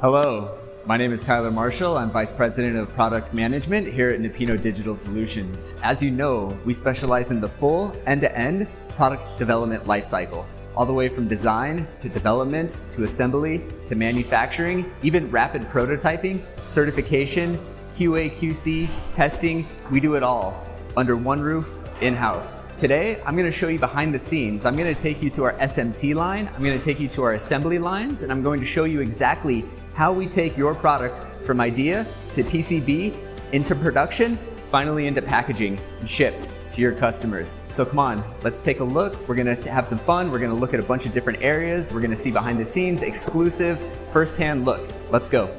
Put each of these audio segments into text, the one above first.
Hello, my name is Tyler Marshall. I'm Vice President of Product Management here at Napino Digital Solutions. As you know, we specialize in the full end-to-end product development lifecycle, all the way from design to development to assembly to manufacturing, even rapid prototyping, certification, QA/QC, testing. We do it all under one roof, in-house. Today, I'm going to show you behind the scenes. I'm going to take you to our SMT line, I'm going to take you to our assembly lines, and I'm going to show you exactly how we take your product from idea to PCB into production, finally into packaging and shipped to your customers. So come on, let's take a look. We're going to have some fun. We're going to look at a bunch of different areas. We're going to see behind the scenes, exclusive, firsthand look. Let's go.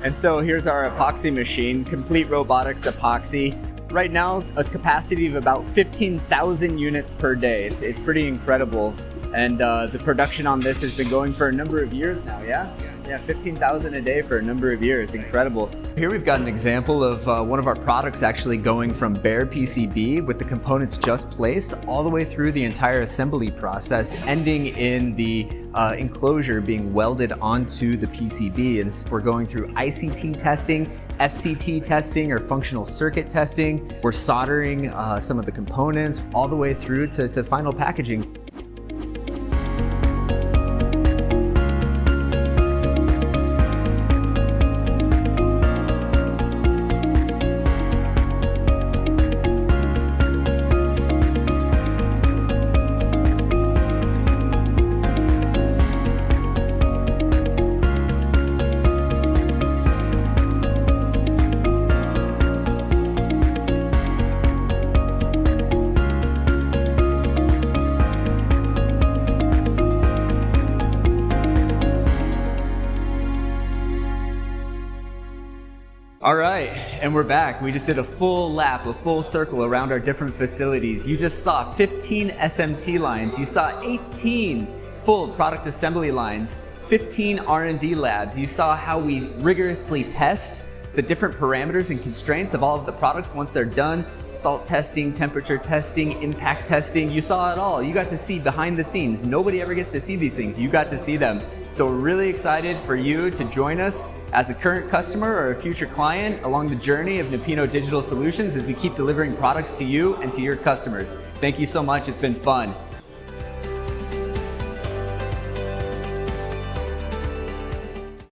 And so here's our epoxy machine, complete robotics epoxy. Right now, a capacity of about 15,000 units per day. It's pretty incredible. And the production on this has been going for a number of years now, yeah? Yeah, 15,000 a day for a number of years, incredible. Here we've got an example of one of our products actually going from bare PCB with the components just placed all the way through the entire assembly process, ending in the enclosure being welded onto the PCB. And we're going through ICT testing, FCT testing, or functional circuit testing. We're soldering some of the components all the way through to final packaging. All right, and we're back. We just did a full lap, a full circle around our different facilities. You just saw 15 SMT lines. You saw 18 full product assembly lines, 15 R&D labs. You saw how we rigorously test the different parameters and constraints of all of the products once they're done. Salt testing, temperature testing, impact testing. You saw it all. You got to see behind the scenes. Nobody ever gets to see these things. You got to see them. So we're really excited for you to join us as a current customer or a future client along the journey of Napino Digital Solutions as we keep delivering products to you and to your customers. Thank you so much. It's been fun.